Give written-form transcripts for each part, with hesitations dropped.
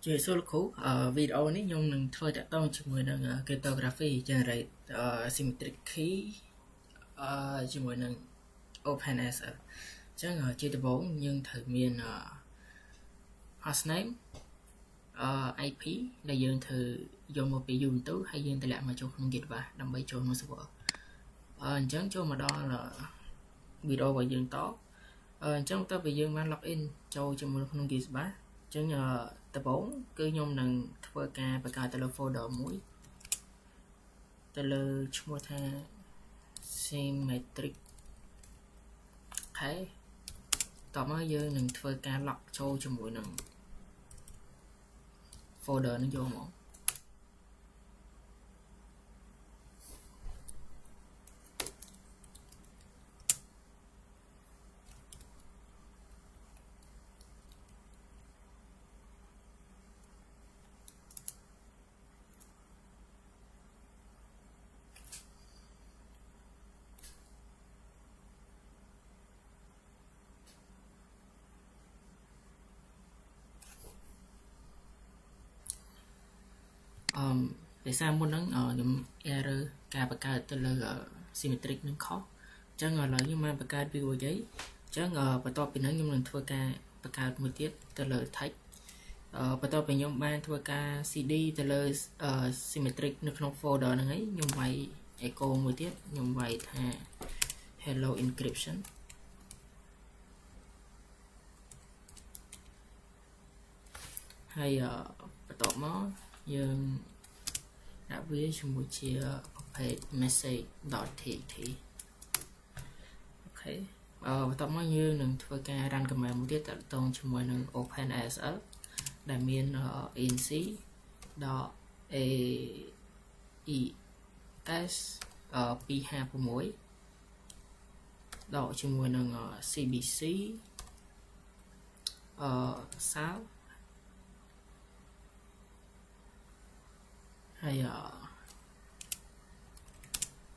Chị số lực khủ video này nhung nâng thôi đã tông cho mùi nâng cryptography generate symmetric key cho mùi nâng OpenSSL chẳng chưa tập 4 nhưng thử miền hostname IP là dương thử dùng một bị dùng tú hay dương tài lạ mà cho không dịch và đâm bay trốn một server chẳng cho mà đo là video và dương tó trong ta bị dương mang login cho một không dịch và chẳng tập 4 cứ nhung nâng thưa ca và cả tele folder mũi tele chúng ta symmetric thếต่อมาយើងនឹងធ្វើការ lock ចូលជាមួយនឹង folder នឹងយកមក để sao muốn nắng những error cả bậc cao từ là symmetric nâng khó chẳng là nhưng mà bậc cao view giấy chẳng bắt đầu bị nắng nhưng lần thua ca bậc cao một tiết từ là thách bắt đầu bị nhóm ban thua ca cd từ là symmetric nâng không folder này ấy nhưng vậy echo một tiết nhưng vậy thà hello encryption hay bắt đầu nó nhưng đã viết cho một chia page message dot txt ok tập nó như nâng thua ca run command một tiết tận tông cho mọi nâng OpenSSL đại miền inc dot aes p2 của mỗi đọ cho mọi nâng cbc 6 hay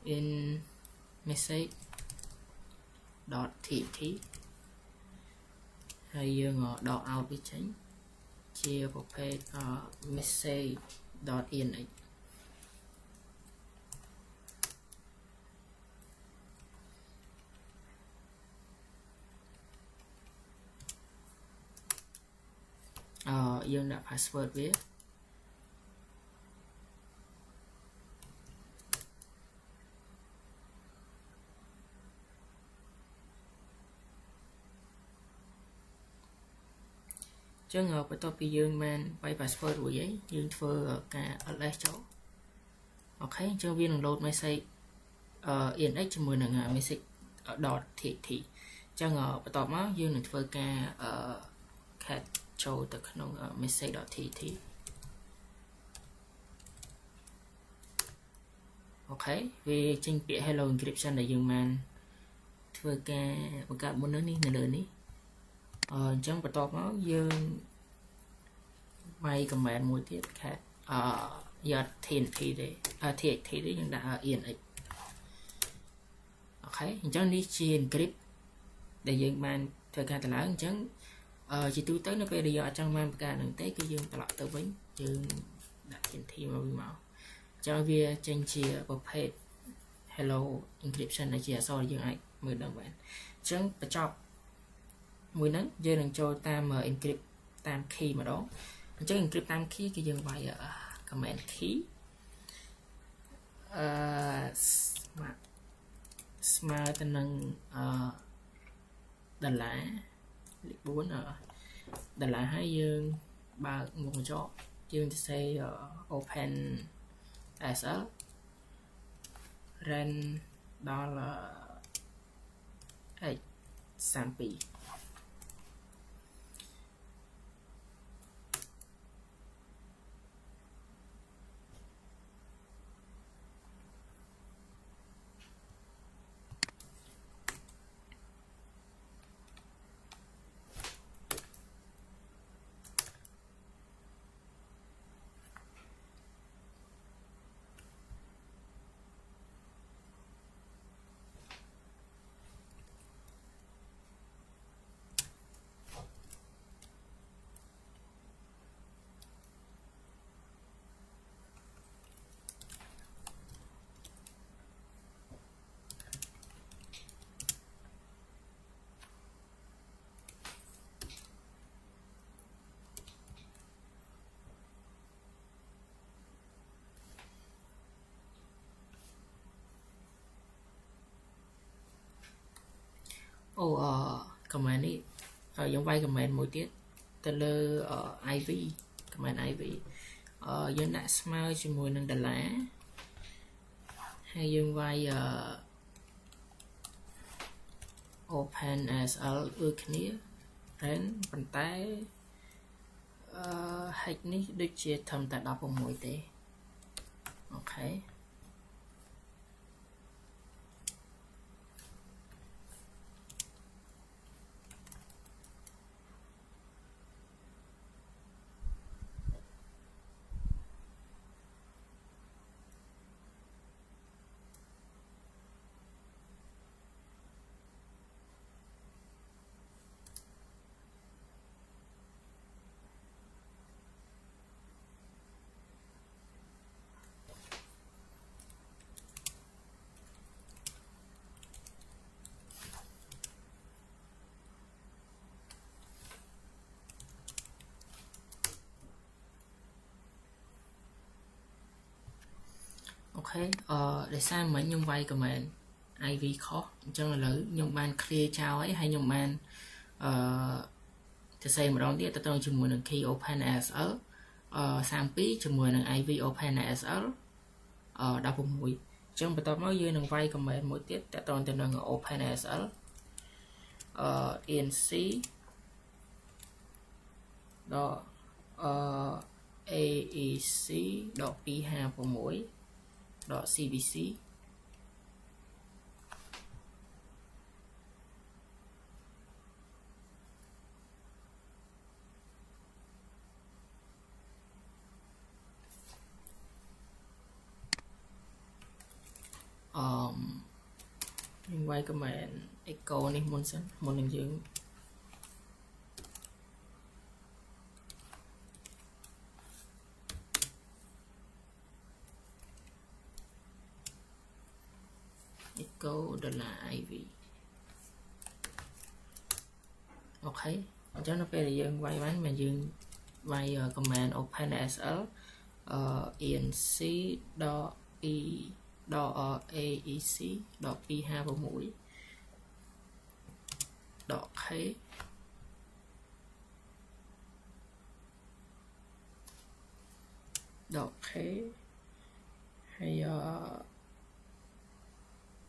in message dot txt hay dương dot out với chính chia một page message dot inx dương đã password viết chẳng bắt đầu bị dương man bay password của giấy dương thưa cả address chỗ ok cho viên load message inx cho mười nâng message dot txt chẳng bắt đầu má dương thưa cả cat cho từ nông message dot txt ok vì trên bìa hello encryption là dương man thưa cả một cả muốn nói ní lời ní chẳng bắt đầu nó dương may comment một tiết khác giờ thiền thì để thiệt thì đấy nhưng đã yên ấy ok chẳng đi chia encrypt để dương man thời gian là chẳng chỉ tôi tới nó về giờ trong man cả đường tế cái dương lại tới với dương đã thiền thì mà màu cho việc tranh chia một page hello encryption là chia so dương ấy 10 đồng bạn chẳng phải chọc mùi nắng dây đằng cho tam encrypt tam key mà đó chứ encrypt tam key cái dừng bài comment key smart tên năng đần lá 4 đần lá hai dương ba một chỗ dương sẽ open as a ren đó là sample ô comment này giống vay comment mỗi tiết từ lơ IV comment IV dân đã smile cho mùi nâng đà lá hay dân vay open as all ưa khía đến bàn tay hạch ní được chia thầm tại đọc một mỗi tế ok để sao mấy nhung vay comment IV khó cho là lỡ nhung ban clear chào ấy hay nhung ban thì xây một đón tiếp tôi cho mùi khi open as ở sang phí cho mùi IV open as ở đau vùng mũi trong bài tập mới dưới nâng vay comment mỗi tiếp tại tôi tên là open as inc đó AEC đó P2 của mỗi đó CBC nhưng quay comment echo này muốn sẵn muốn đừng dưỡng echo đó là IV ok cho nó về dương quay bán mà dương quay comment open as inc đó e đó AEC đó P2 vào mũi đó khế đó khế hay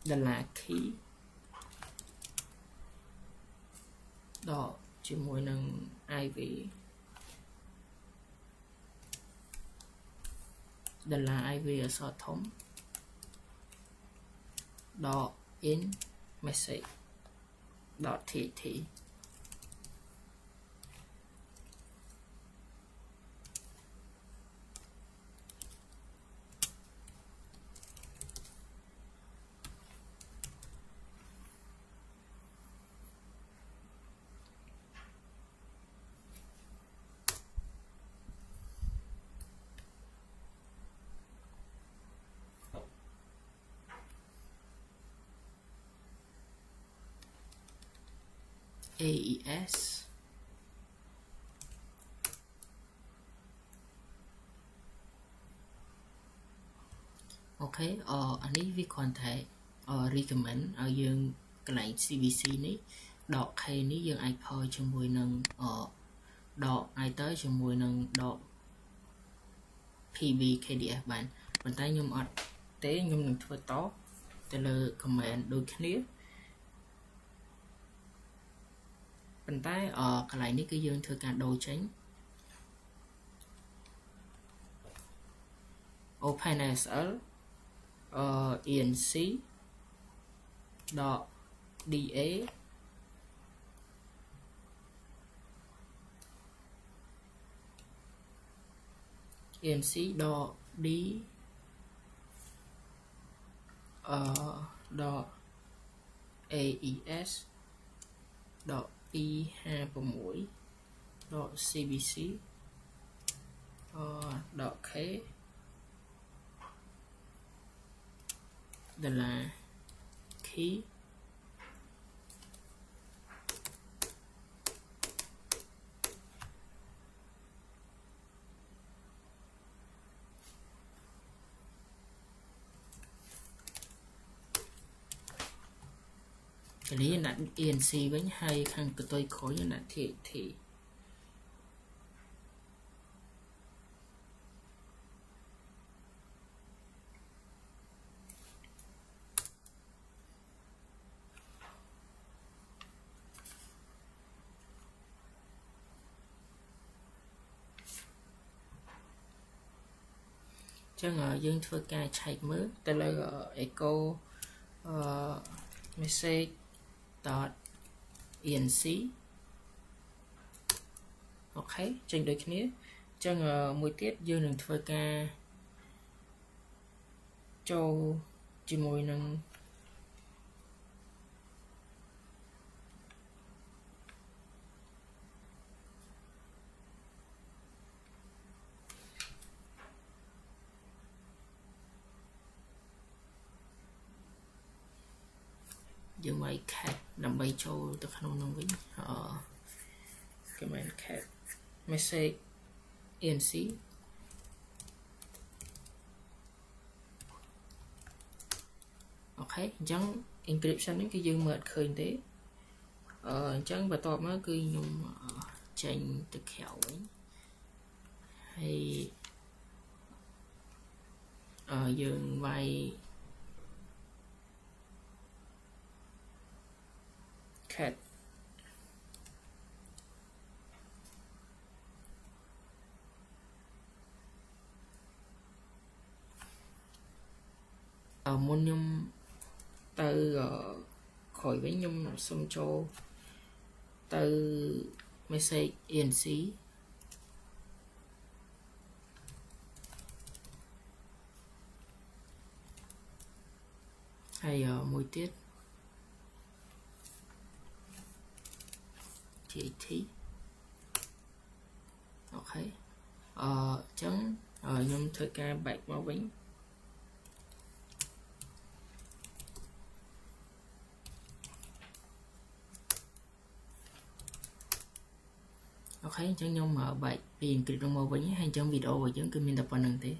đà là khí đó chỉ mùi nâng IV đà là IV ở so thống đó in message đó thị AES ok anh ấy viết còn thể recommend ở dương cái này CBC ní đọc hay ní dương ai thôi cho mùi nâng đọc ai tới cho mùi nâng đọc PB KDF bạn bàn tay nhung ọt tế nhung nâng thua tó từ lời comment đôi khía bàn tay cái này ní cái dương thừa cả đồ tránh open as inc dot da inc dot d dot aes dot P2 của mũi dot cbc dot khế đó là khí cái này là ENC với hai khăn cái tôi khối như là thì chẳng dương thưa ca chạy mới tên là echo message dot enc ok trên đây kia chẳng mỗi tiết dương đừng thưa ca cho chỉ môi nâng dương máy cat làm bay cho tôi không nông với cái máy cat message enc ok chẳng encryption đến cái dương mệt khơi thế chẳng và to mới cứ dùng tranh thực khéo ấy hay dương vai cat môn nhung từ khỏi với nhung xong cho từ message enc hay môi tiết thì ok chấm nhung thời ca bạch máu bánh ok chẳng nhung mở bạch tiền kịch trong màu bánh hay trong video và chẳng cứ mình tập vào nâng thế